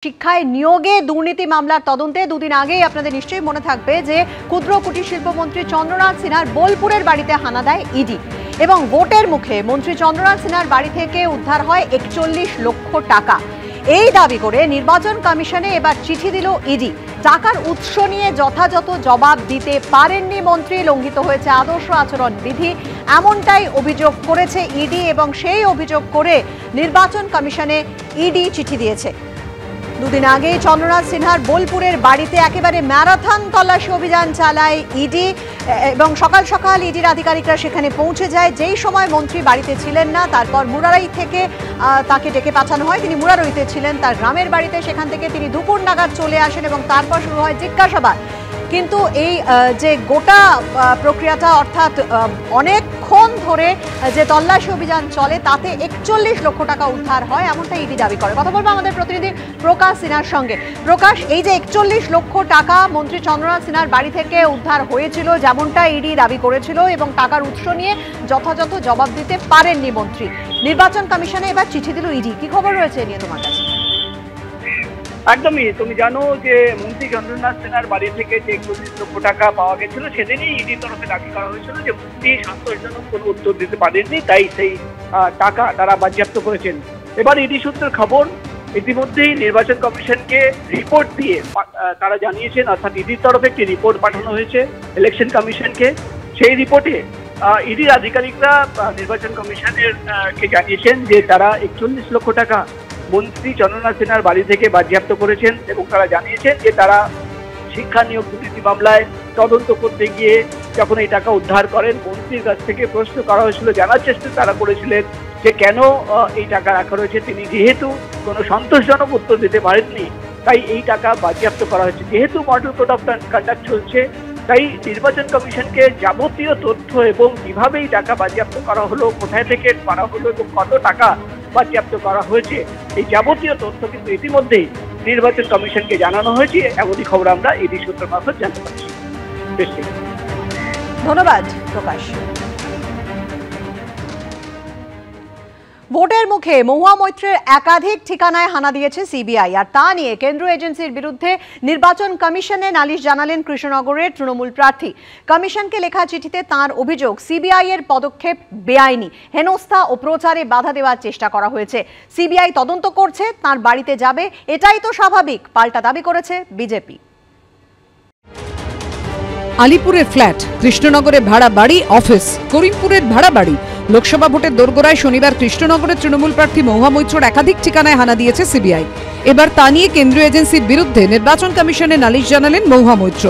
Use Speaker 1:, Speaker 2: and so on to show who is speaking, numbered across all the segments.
Speaker 1: শিক্ষায় নিয়োগে দুর্নীতি মামলার তদন্তে দুদিন আগেই আপনাদের নিশ্চয়ই মনে থাকবে যে ক্ষুদ্র কুটির শিল্পমন্ত্রী চন্দ্রনাথ সিনহার বোলপুরের বাড়িতে হানা দেয় ইডি এবং ভোটের মুখে মন্ত্রী চন্দ্রনাথ সিনহার বাড়ি থেকে উদ্ধার হয় 41 লক্ষ টাকা। এই দাবি করে নির্বাচন কমিশনে এবার চিঠি দিল ইডি। টাকার উৎস নিয়ে যথাযথ জবাব দিতে পারেননি মন্ত্রী, লঙ্ঘিত হয়েছে আদর্শ আচরণ বিধি, এমনটাই অভিযোগ করেছে ইডি এবং সেই অভিযোগ করে নির্বাচন কমিশনে ইডি চিঠি দিয়েছে। দুদিন আগে চন্দ্রনাথ সিনহার বোলপুরের বাড়িতে একেবারে ম্যারাথন তল্লাশি অভিযান চালায় ইডি এবং সকাল সকাল ইডির আধিকারিকরা সেখানে পৌঁছে যায়। যেই সময় মন্ত্রী বাড়িতে ছিলেন না, তারপর মুরারই থেকে তাকে ডেকে পাঠানো হয়। তিনি মুরারইতে ছিলেন তার গ্রামের বাড়িতে, সেখান থেকে তিনি দুপুর নাগাদ চলে আসেন এবং তারপর শুরু হয় জিজ্ঞাসাবাদ। কিন্তু এই যে গোটা প্রক্রিয়াটা অর্থাৎ অনেকক্ষণ ধরে যে তল্লাশি অভিযান চলে তাতে 41 লক্ষ টাকা উদ্ধার হয়, এমনটা ইডি দাবি করে। কথা বলবো আমাদের প্রতিনিধি প্রকাশ সিনহার সঙ্গে। প্রকাশ, এই যে 41 লক্ষ টাকা মন্ত্রী চন্দ্রনাথ সিনহার বাড়ি থেকে উদ্ধার হয়েছিল যেমনটা ইডি দাবি করেছিল এবং টাকার উৎস নিয়ে যথাযথ জবাব দিতে পারেননি মন্ত্রী, নির্বাচন কমিশনে এবার চিঠি দিল ইডি। কি খবর রয়েছে নিয়ে তোমার কাছে?
Speaker 2: একদমই, তুমি জানো যে মন্ত্রী চন্দ্রনাথ সিনহার বাড়ি থেকে যে 41 লক্ষ টাকা পাওয়া গেছিল সেদিনই ইডির তরফে দাবি করা হয়েছিল যে মন্ত্রী সন্তোষজনক কোনো উত্তর দিতে পারেননি, তাই সেই টাকা তারা বাজেয়াপ্ত করেছেন। এবার ইডি সূত্রের খবর, ইতিমধ্যেই নির্বাচন কমিশনকে রিপোর্ট দিয়ে তারা জানিয়েছেন, অর্থাৎ ইডির তরফে একটি রিপোর্ট পাঠানো হয়েছে ইলেকশন কমিশনকে। সেই রিপোর্টে ইডির আধিকারিকরা নির্বাচন কমিশনের কে জানিয়েছেন যে তারা 41 লক্ষ টাকা মন্ত্রী চন্দ্রনাথ সিনহার বাড়ি থেকে বাজেয়াপ্ত করেছেন এবং তারা জানিয়েছেন যে তারা শিক্ষা নিয়োগ দুর্নীতি মামলায় তদন্ত করতে গিয়ে যখন এই টাকা উদ্ধার করেন, মন্ত্রীর কাছ থেকে প্রশ্ন করা হয়েছিল, জানার চেষ্টা তারা করেছিলেন যে কেন এই টাকা রাখা রয়েছে। তিনি যেহেতু কোনো সন্তোষজনক উত্তর দিতে পারেননি, তাই এই টাকা বাজেয়াপ্ত করা হয়েছে। যেহেতু মডেল কোড অফ কন্ডাক্ট চলছে, তাই নির্বাচন কমিশনকে যাবতীয় তথ্য এবং কিভাবে এই টাকা বাজেয়াপ্ত করা হলো, কোথায় থেকে করা হলো এবং কত টাকা বাজেয়াপ্ত করা হয়েছে, এই যাবতীয় তথ্য কিন্তু ইতিমধ্যেই নির্বাচন কমিশনকে জানানো হয়েছে। এমনই খবর আমরা ইডি সূত্র মারফত জানতে পারছি।
Speaker 1: ধন্যবাদ প্রকাশ। ভোটের মুখে মহুয়া মৈত্রের একাধিক ঠিকানায় হানা দিয়েছে সিবিআই, আর তা নিয়ে কেন্দ্রীয় এজেন্সির বিরুদ্ধে নির্বাচন কমিশনে নালিশ জানালেন কৃষ্ণনগরের তৃণমূল প্রার্থী। কমিশনকে লেখা চিঠিতে তাঁর অভিযোগ, সিবিআই এর পদক্ষেপ বেআইনি, হেনস্থা ও প্রচারে বাধা দেওয়ার চেষ্টা করা হয়েছে। সিবিআই তদন্ত করছে, তাঁর বাড়িতে যাবে, এটাই তো স্বাভাবিক, পাল্টা দাবি করেছে বিজেপি।
Speaker 3: আলিপুরের ফ্ল্যাট, কৃষ্ণনগরে ভাড়া বাড়ি, অফিস, করিমপুরের ভাড়া বাড়ি। লোকসভা ভোটের দোরগোড়ায় শনিবার কৃষ্ণনগরের তৃণমূল প্রার্থী মহুয়া মৈত্রর একাধিক ঠিকানায় হানা দিয়েছে সিবিআই। এবার তা নিয়ে কেন্দ্রীয় এজেন্সির বিরুদ্ধে নির্বাচন কমিশনে নালিশ জানালেন মহুয়া মৈত্র।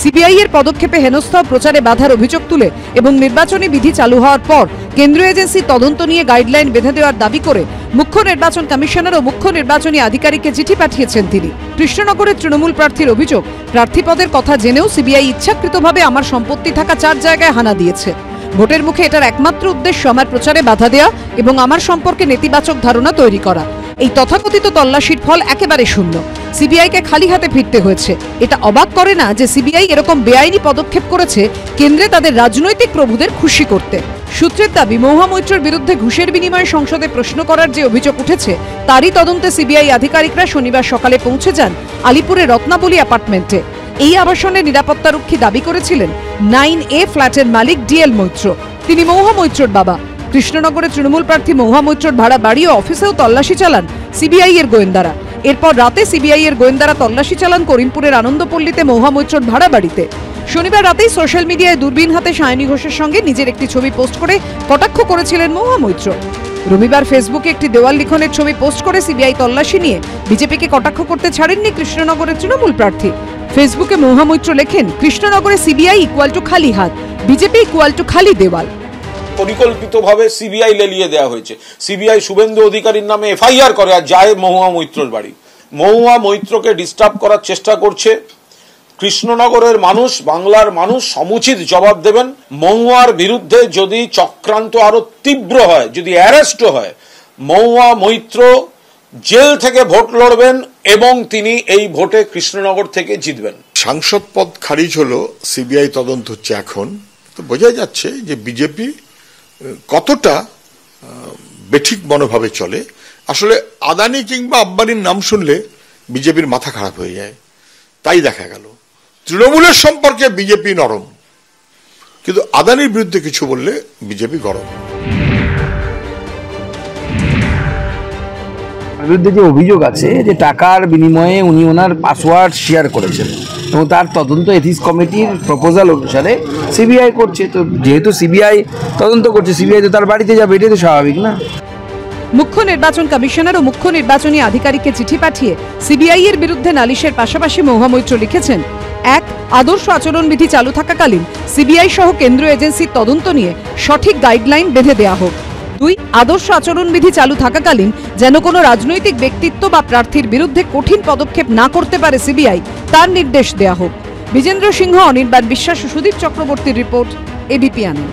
Speaker 3: সিবিআই এর পদক্ষেপে হেনস্থা ও প্রচারে বাধার অভিযোগ তুলে এবং নির্বাচনী বিধি চালু হওয়ার পর কেন্দ্রীয় এজেন্সি তদন্ত নিয়ে গাইডলাইন বেঁধে দেওয়ার দাবি করে মুখ্য নির্বাচন কমিশনার ও মুখ্য নির্বাচনী আধিকারিককে চিঠি পাঠিয়েছেন তিনি। কৃষ্ণনগরের তৃণমূল প্রার্থীর অভিযোগ, প্রার্থীপদের কথা জেনেও সিবিআই ইচ্ছাকৃতভাবে আমার সম্পত্তি থাকা 4 জায়গায় হানা দিয়েছে। ভোটের মুখে এটার একমাত্র উদ্দেশ্য আমার প্রচারে বাধা দেয়া এবং আমার সম্পর্কে নেতিবাচক ধারণা তৈরি করা। এই তথাকথিত তল্লাশির ফল একেবারে শূন্য। সিবিআইকে খালি হাতে ফিরতে হয়েছে। এটা অবাক করে না যে সিবিআই এরকম বেআইনি পদক্ষেপ করেছে কেন্দ্রে তাদের রাজনৈতিক প্রভুদের খুশি করতে। সূত্রের দাবি, মহুয়া মৈত্রের বিরুদ্ধে ঘুষের বিনিময়ে সংসদে প্রশ্ন করার যে অভিযোগ উঠেছে তারই তদন্তে সিবিআই আধিকারিকরা শনিবার সকালে পৌঁছে যান আলিপুরের রত্নাবলী অ্যাপার্টমেন্টে। এই আবাসনে নিরাপত্তারক্ষী দাবি করেছিলেন 9A ফ্ল্যাটের মালিক ডিএল মৈত্র। তিনি মহুয়া মৈত্রর বাবা। কৃষ্ণনগরের তৃণমূল প্রার্থী মহুয়া মৈত্রর ভাড়া বাড়ি ও অফিসেও তল্লাশি চালান সিবিআই এর গোয়েন্দারা। এরপর রাতে সিবিআই এর গোয়েন্দারা তল্লাশি চালান করিমপুরের আনন্দপল্লীতে মহুয়া মৈত্রর ভাড়া বাড়িতে। শনিবার রাতেই সোশ্যাল মিডিয়ায় দূরবীন হাতে সায়নী ঘোষের সঙ্গে নিজের একটি ছবি পোস্ট করে কটাক্ষ করেছিলেন মহুয়া মৈত্র। রবিবার ফেসবুকে একটি দেওয়াল লিখনের ছবি পোস্ট করে সিবিআই তল্লাশি নিয়ে বিজেপিকে কটাক্ষ করতে ছাড়েননি কৃষ্ণনগরের তৃণমূল প্রার্থী। ফেসবুকে মহুয়া মৈত্র লেখেন, কৃষ্ণনগরে সিবিআই ইকুয়াল টু খালি হাত, বিজেপি ইকুয়াল টু খালি দেওয়াল।
Speaker 4: পরিকল্পিতভাবে সিবিআই লেলিয়ে দেওয়া হয়েছে। সিবিআই শুভেন্দু অধিকারীর নামে এফআইআর করে আর যায় মহুয়া মৈত্রর বাড়ি। মহুয়া মৈত্রকে ডিস্টার্ব করার চেষ্টা করছে। কৃষ্ণনগরের মানুষ, বাংলার মানুষ সমুচিত জবাব দেবেন। মহুয়ার বিরুদ্ধে যদি চক্রান্ত আরো তীব্র হয়, যদি অ্যারেস্ট হয়, মহুয়া মৈত্র জেল থেকে ভোট লড়বেন এবং তিনি এই ভোটে কৃষ্ণনগর থেকে জিতবেন।
Speaker 5: সাংসদ পদ খারিজ হলো, সিবিআই তদন্ত হচ্ছে। এখন তো বোঝা যাচ্ছে যে বিজেপি কতটা বেঠিক মনোভাবে চলে। আসলে আদানি কিংবা আম্বানির নাম শুনলে বিজেপির মাথা খারাপ হয়ে যায়। তাই দেখা গেল তৃণমূলের সম্পর্কে বিজেপি নরম, কিন্তু আদানির বিরুদ্ধে কিছু বললে বিজেপি গরম।
Speaker 6: বিরুদ্ধে যে অভিযোগ আছে যে টাকার বিনিময়ে উনি ওনার পাসওয়ার্ড শেয়ার করেছেন এবং তার তদন্ত এথিক্স কমিটির প্রপোজাল অনুসারে সিবিআই করছে। তো যেহেতু সিবিআই তদন্ত করছে, সিবিআই তো তার বাড়িতে যাবে, এটাই তো স্বাভাবিক না?
Speaker 3: মুখ্য নির্বাচন কমিশনার ও মুখ্য নির্বাচনী আধিকারিককে চিঠি পাঠিয়ে সিবিআই এর বিরুদ্ধে নালিশের পাশাপাশি মহুয়া মৈত্র লিখেছেন, 1. আদর্শ আচরণবিধি চালু থাকাকালীন সিবিআই সহ কেন্দ্রীয় এজেন্সির তদন্ত নিয়ে সঠিক গাইডলাইন বেঁধে দেওয়া হোক। 2. আদর্শ আচরণবিধি চালু থাকাকালীন যেন কোনো রাজনৈতিক ব্যক্তিত্ব বা প্রার্থীর বিরুদ্ধে কঠিন পদক্ষেপ না করতে পারে সিবিআই, তার নির্দেশ দেওয়া হোক। বিজেন্দ্র সিংহ, অনির্বাণ বিশ্বাস ও সুদীপ চক্রবর্তীর রিপোর্ট, এবিপি আনন্দ।